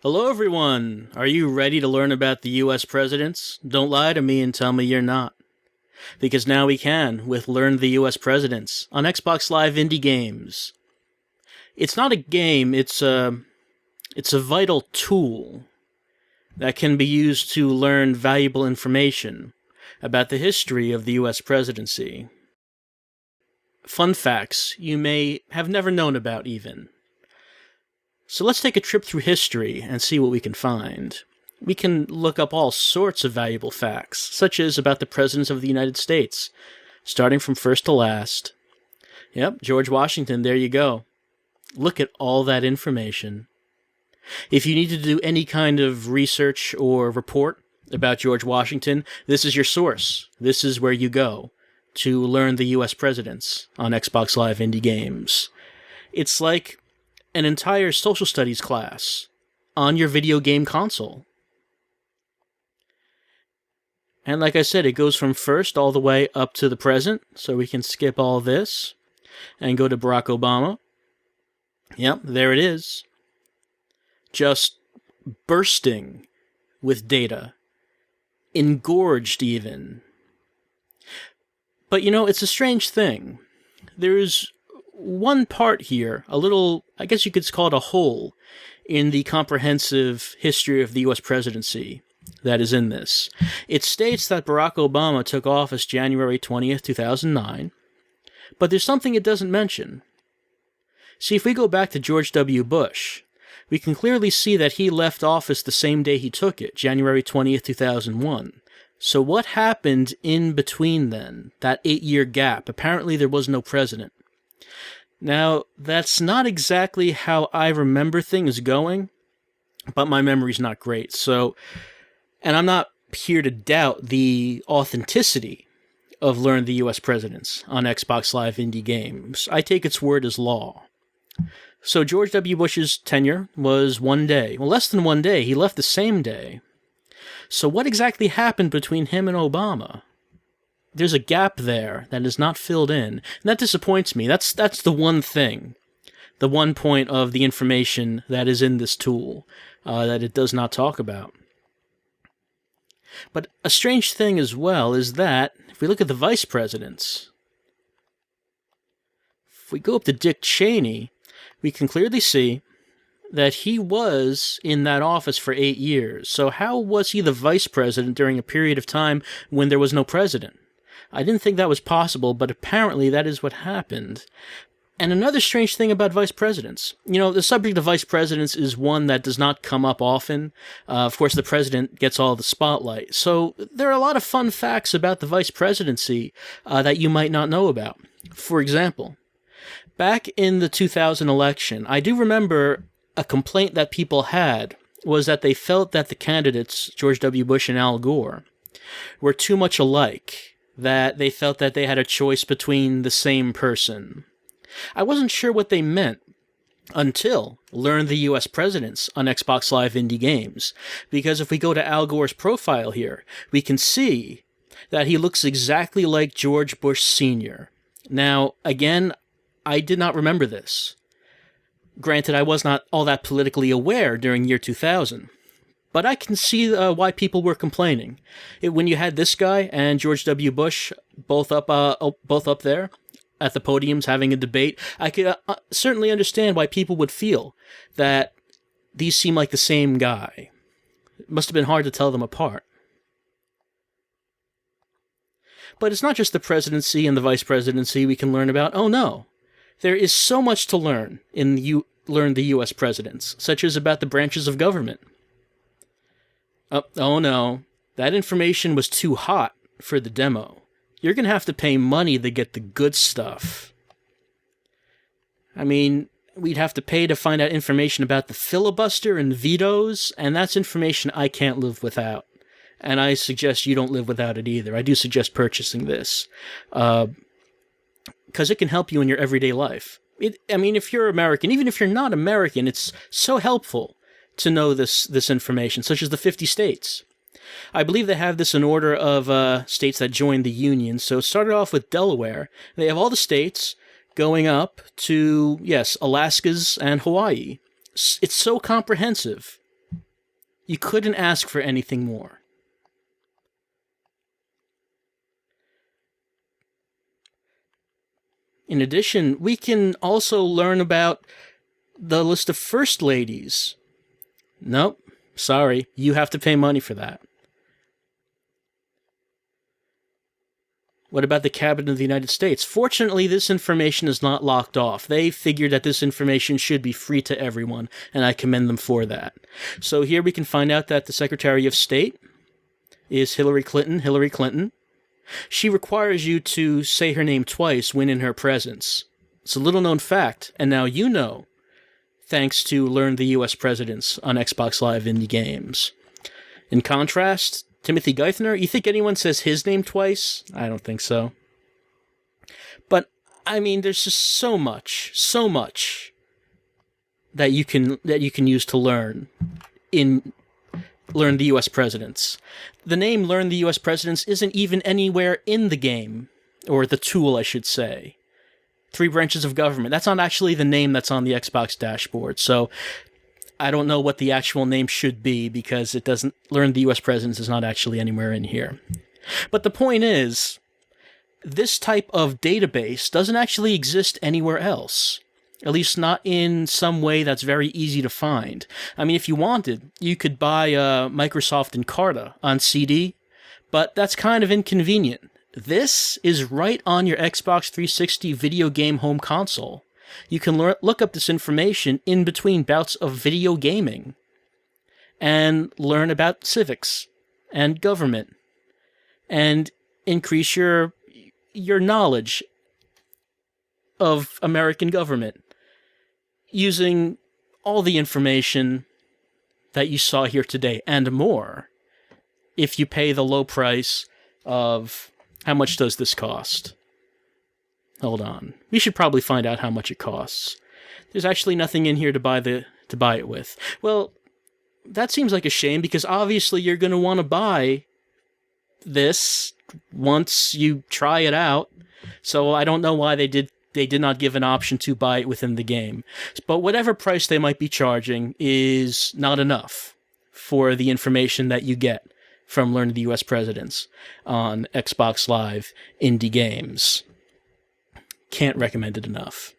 Hello, everyone! Are you ready to learn about the US presidents? Don't lie to me and tell me you're not. Because now we can, with Learn the US Presidents, on Xbox Live Indie Games. It's not a game, it's a vital tool that can be used to learn valuable information about the history of the US presidency. Fun facts you may have never known about, even. So let's take a trip through history and see what we can find. We can look up all sorts of valuable facts, such as about the presidents of the United States, starting from first to last. Yep, George Washington, there you go. Look at all that information. If you need to do any kind of research or report about George Washington, this is your source. This is where you go to learn the US presidents on Xbox Live Indie Games. It's like an entire social studies class on your video game console. And like I said, it goes from first all the way up to the present, so we can skip all this and go to Barack Obama. Yep, there it is. Just bursting with data. Engorged even. But you know, it's a strange thing. There's one part here, a little, I guess you could call it a hole, in the comprehensive history of the US presidency that is in this. It states that Barack Obama took office January 20th, 2009, but there's something it doesn't mention. See, if we go back to George W. Bush, we can clearly see that he left office the same day he took it, January 20th, 2001. So what happened in between then, that 8-year gap? Apparently there was no president. Now, that's not exactly how I remember things going, but my memory's not great, so... And I'm not here to doubt the authenticity of Learn the US Presidents on Xbox Live Indie Games. I take its word as law. So George W. Bush's tenure was 1 day. Well, less than 1 day. He left the same day. So what exactly happened between him and Obama? There's a gap there that is not filled in. And that disappoints me. That's the one thing. The one point of the information that is in this tool that it does not talk about. But a strange thing as well is that, if we look at the vice presidents, if we go up to Dick Cheney, we can clearly see that he was in that office for 8 years. So how was he the vice president during a period of time when there was no president? I didn't think that was possible, but apparently that is what happened. And another strange thing about vice presidents. You know, the subject of vice presidents is one that does not come up often. Of course, the president gets all the spotlight. So there are a lot of fun facts about the vice presidency that you might not know about. For example, back in the 2000 election, I do remember a complaint that people had was that they felt that the candidates, George W. Bush and Al Gore, were too much alike, that they felt that they had a choice between the same person. I wasn't sure what they meant until Learn the US Presidents on Xbox Live Indie Games, because if we go to Al Gore's profile here, we can see that he looks exactly like George Bush Sr. Now, again, I did not remember this. Granted, I was not all that politically aware during year 2000. But I can see why people were complaining. When you had this guy and George W. Bush both up there at the podiums having a debate, I could certainly understand why people would feel that these seem like the same guy. It must have been hard to tell them apart. But it's not just the presidency and the vice presidency we can learn about. Oh no. There is so much to learn in Learn the US Presidents, such as about the branches of government. Oh no, that information was too hot for the demo. You're going to have to pay money to get the good stuff. I mean, we'd have to pay to find out information about the filibuster and vetoes, and that's information I can't live without. And I suggest you don't live without it either. I do suggest purchasing this, because it can help you in your everyday life. If you're American, even if you're not American, it's so helpful to know this information, such as the 50 states. I believe they have this in order of states that joined the Union. So it started off with Delaware. They have all the states going up to, yes, Alaska's and Hawaii. It's so comprehensive. You couldn't ask for anything more. In addition, we can also learn about the list of first ladies. Nope, sorry, you have to pay money for that. What about the Cabinet of the United States? Fortunately, this information is not locked off. They figured that this information should be free to everyone, and I commend them for that. So here we can find out that the Secretary of State is Hillary Clinton. Hillary Clinton. She requires you to say her name twice when in her presence. It's a little-known fact, and now you know, thanks to Learn the U.S. Presidents on Xbox Live Indie Games. In contrast, Timothy Geithner, you think anyone says his name twice? I don't think so. But, I mean, there's just so much that you can use to learn the U.S. Presidents. The name Learn the U.S. Presidents isn't even anywhere in the game, or the tool, I should say. 3 branches of government. That's not actually the name that's on the Xbox dashboard, so I don't know what the actual name should be, because it doesn't. Learn the U.S. Presidents is not actually anywhere in here. But the point is, this type of database doesn't actually exist anywhere else. At least not in some way that's very easy to find. I mean, if you wanted, you could buy Microsoft Encarta on CD, but that's kind of inconvenient. This is right on your Xbox 360 video game home console. You can look up this information in between bouts of video gaming and learn about civics and government and increase your knowledge of American government using all the information that you saw here today and more, if you pay the low price of how much does this cost? Hold on. We should probably find out how much it costs. There's actually nothing in here to buy it with. Well, that seems like a shame, because obviously you're going to want to buy this once you try it out. So I don't know why they did not give an option to buy it within the game. But whatever price they might be charging is not enough for the information that you get from Learn the U.S. Presidents on Xbox Live Indie Games. Can't recommend it enough.